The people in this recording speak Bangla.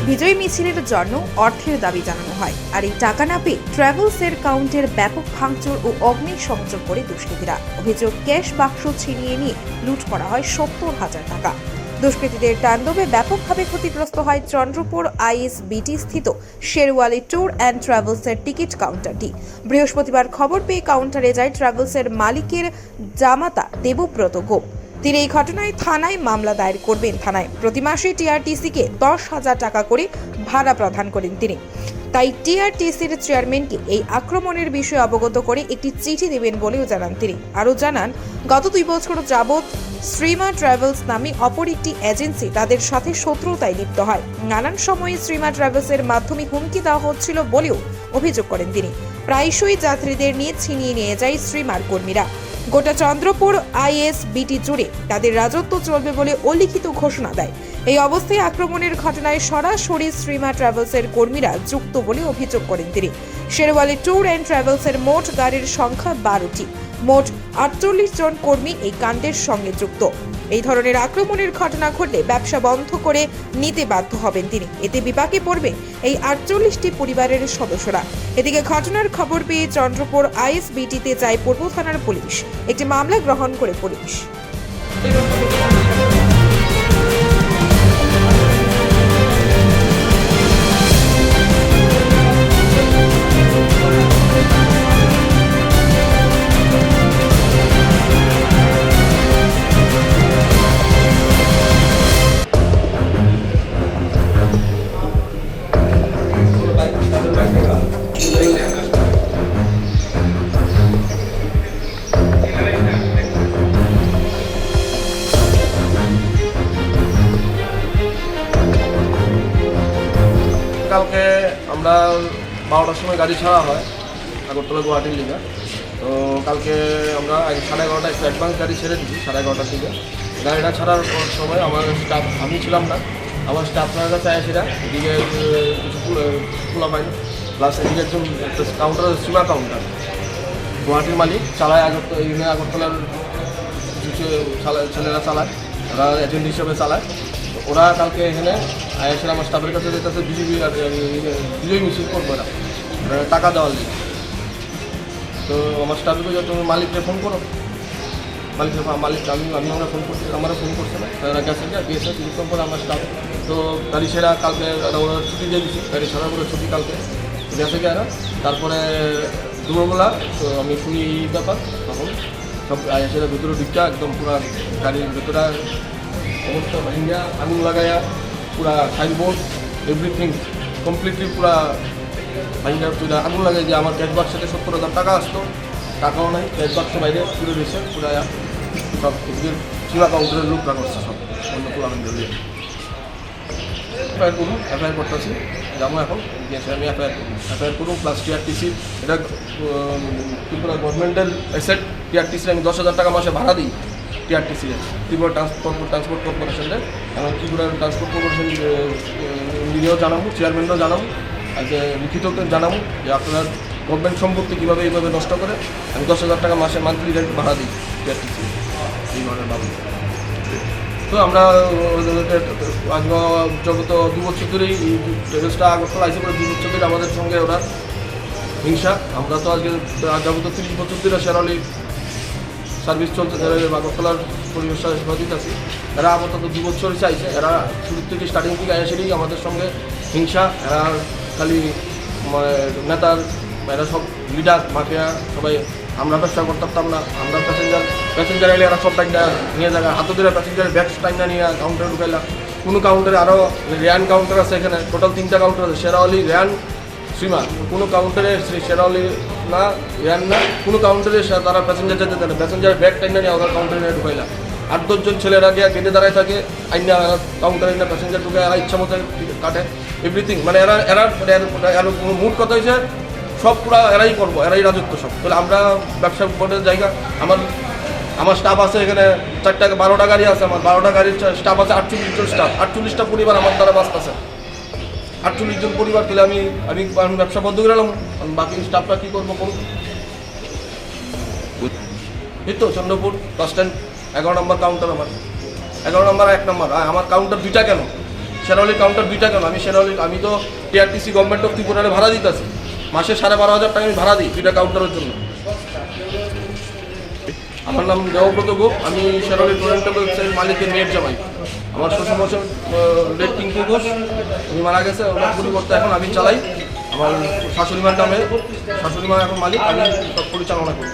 বিজয়ী মিছিলের জন্য অর্থের দাবি জানানো হয়, আর এই টাকা না পেয়ে ট্রাভেলসের কাউন্টের ব্যাপক ভাঙচুর ও অগ্নিসংযোগ করে দুষ্কৃতীরা। অভিযোগ, ক্যাশ বাক্স ছিনিয়ে নিয়ে লুট করা হয় 70,000 টাকা। দুষ্কৃতীদের তাণ্ডবে ব্যাপকভাবে ক্ষতিগ্রস্ত হয় চন্দ্রপুর ISBT স্থিত শেরওয়ালি ট্যুর অ্যান্ড ট্রাভেলসের টিকিট কাউন্টারটি। বৃহস্পতিবার খবর পেয়ে কাউন্টারে যায় ট্রাভেলসের মালিকের জামাতা দেবব্রত গোপ। তিনি এই ঘটনায় থানায় মামলা দায়ের করবেন। থানায় প্রতি মাসে TRTC-কে 10,000 টাকা করে ভাড়া প্রদান করেন তিনি। তাই TRTC-র চেয়ারম্যানকে এই আক্রমণের বিষয়ে অবগত করে একটি চিঠি দেবেন বলেও জানান তিনি। আরও জানান, গত 2 বছর যাবৎ শ্রীমা ট্রাভেলস নামে অপর একটি এজেন্সি তাদের সাথে শত্রুতায় লিপ্ত হয়। নানান সময়ে শ্রীমা ট্রাভেলসের মাধ্যমে হুমকি দেওয়া হচ্ছিল বলেও অভিযোগ করেন তিনি। প্রায়শই যাত্রীদের নিয়ে ছিনিয়ে নিয়ে যায় শ্রীমার কর্মীরা। গোটা চন্দ্রপুর ISBT জুড়ে তাদের রাজত্ব চলবে বলে অলিখিত ঘোষণা দেয়। এই অবস্থায় আক্রমণের ঘটনায় সরাসরি শ্রীমা ট্রাভেলসের কর্মীরা যুক্ত বলে অভিযোগ করেন তিনি। শেরওয়ালি ট্যুর অ্যান্ড ট্রাভেলসের মোট গাড়ির সংখ্যা 12টি। মোট 48 জন কর্মী এই কাণ্ডের সঙ্গে যুক্ত। এই ধরনের আক্রমণের ঘটনা ঘটলে ব্যবসা বন্ধ করে নিতে বাধ্য হবেন তিনি। এতে বিপাকে পড়বে এই 48টি পরিবারের সদস্যরা। এদিকে ঘটনার খবর পেয়ে চন্দ্রপুর ISBT-তে যায় পূর্ব থানার পুলিশ। একটি মামলা গ্রহণ করে পুলিশ। কালকে আমরা 12টার সময় গাড়ি ছাড়া হয় আগরতলা গুয়াহাটির লিগা। তো কালকে আমরা 11:30 একটু অ্যাডভান্স গাড়ি ছেড়ে দিচ্ছি 11:30 দিকে। গাড়িটা ছাড়ার সময় আমার স্টাফ, আমি ছিলাম না, আমার স্টাফরা কাছে আসিরা এদিকে কিছু খোলা পাইনি, প্লাস এদিকে একজন কাউন্টার সীমা কাউন্টার গুয়াহাটির মালিক চালায়, আগরতলার কিছু ছেলেরা চালায়, ওরা এজেন্ট হিসেবে চালায়। ওরা কালকে এখানে আয়াসের আমার স্টাফের কাছে যেতেছে বিজয়ী মিছিল করবো না টাকা দেওয়ার জন্য। তো আমার স্টাফকে তুমি মালিককে ফোন করো, মালিক আমি আমরা ফোন করছি, আমারও ফোন করছে না, তারা গেছে গিয়েছে কিছুক্ষণ পরে আমার স্টাফ। তো গাড়ি সেরা কালকে ওরা ছুটি দিয়ে দিচ্ছি, গাড়ি ছাড়া করে ছুটি কালকে গেছে গিয়ে। তারপরে দুপুরবেলা তো আমি শুনি ব্যাপার, তখন সব আয়াসেরা ভিতরে ঢুকা একদম পুরো গাড়ির ভিতরে অবস্থা ভাঙিয়া আগুন লাগাইয়া পুরা সাইনবোর্ড এভরিথিং কমপ্লিটলি পুরা ভাঙিয়া পুরা আগুন লাগাই যে আমার ক্যাশ বাক্স সাথে 70,000 টাকা আসতো, টাকাও নাই, ক্যাশ বাক্স বাইরে পুরো রয়েছে পুরা সব এদিকে চূড়া কাউন্টারের লোকরা করছে সব অন্য পুরা ধরিয়ে। এফআইআর করতেছি, যাবো এখন গিয়েছে আমি এফআইআর করুন, প্লাস TRTC এটা ত্রিপুরা গভর্নমেন্টের অ্যাসেট। TRTC আমি 10,000 টাকা মাসে ভাড়া দিই TRTC ত্রিপুরা ট্রান্সপোর্ট কর্পোরেশনের। এবং ত্রিপুরা ট্রান্সপোর্ট কর্পোরেশন নিজেও জানাবো, চেয়ারম্যানরাও জানাবো, আর যে লিখিত জানাবো যে আপনার গভর্নমেন্ট সম্পত্তি কীভাবে এইভাবে নষ্ট করে। আমি 10,000 টাকা মাসে মান্থলি ভাড়া দিই TRTC এই ধরনের বাবু। তো আমরা আজকে জগত 2 বছর ধরেই ট্রেভেলসটা আগরতলা আইসে করে 2 বছর ধরে আমাদের সঙ্গে ওরা হিংসা। আমরা তো আজকে জগত 30 বছর ধরে শেরালি সার্ভিস চলছে, যারা আগরতলার পরিবেশ হেফাজত আছি, এরা আপাতত 2 বছর চাইছে। এরা শুরু থেকে স্টার্টিং থেকে এসেই আমাদের সঙ্গে হিংসা। এরা খালি নেতার, এরা সব লিডার মাফিয়া সবাই। আমরা ব্যবসা করতাম না, আমরা প্যাসেঞ্জার এলে এরা সব টাইমটা নিয়ে যাওয়া, হাতে ধরে প্যাসেঞ্জারের ব্যাগ টাইমটা নিয়ে কাউন্টারে ঢুকাইলাম। কোনো কাউন্টারে আরও রেয়ান কাউন্টার আছে, এখানে টোটাল 3টা কাউন্টার আছে, শেরাওয়ালি, রেয়ান, শ্রীমান। কোনো কাউন্টারে শেরাওয়ালি না, রেয়ান না, কোনো কাউন্টারে তারা প্যাসেঞ্জার যেতে দেয় না। প্যাসেঞ্জারের ব্যাগ টাইমটা নিয়ে ওদের কাউন্টারে নিয়ে ঢুকাইলাম। 8-10 জন ছেলেরা গিয়ে গেটে দাঁড়ায় থাকে, আইনা কাউন্টারে না প্যাসেঞ্জার ঢুকে এরা ইচ্ছা মতো কাটে এভরিথিং। মানে এরা মুড কথা হয়েছে সব পুরা এরাই করবো, এরাই রাজত্ব সব। তাহলে আমরা ব্যবসা বোর্ডের জায়গা, আমার স্টাফ আছে এখানে 12টা গাড়ি আছে, আমার 12টা গাড়ির স্টাফ আছে 48 জন স্টাফ, 48টা পরিবার আমার দ্বারা বাঁচতেছে। 48 জন পরিবার, তাহলে আমি ব্যবসা বন্ধ করে এলাম, বাকি স্টাফটা কী করবো করুন। এই তো চন্দ্রপুর বাস স্ট্যান্ড 11 নম্বর কাউন্টার, আমার 11 নম্বর 1 নম্বর। আমার কাউন্টার 2টা কেন, শেরাওয়ালির কাউন্টার 2টা কেন? আমি তো টিআরটিসি গভর্নমেন্ট অফ ত্রিপুরারে ভাড়া দিতেছি, মাসে 12,500 টাকা আমি ভাড়া দিই 2টা কাউন্টারের জন্য। আমার নাম দেবব্রত গোপ, আমি শেরাওয়ালি টোরেন্টেবলসের মালিকের মেয়ের জামাই। আমার শ্বশুরমশাই রেড টিঙ্কু ঘোষ, উনি মারা গেছে, ওনার পরিবর্তে এখন আমি চালাই। আমার শাশুড়িমার নামে, শাশুড়িমা এখন মালিক, আমি সব পরিচালনা করি।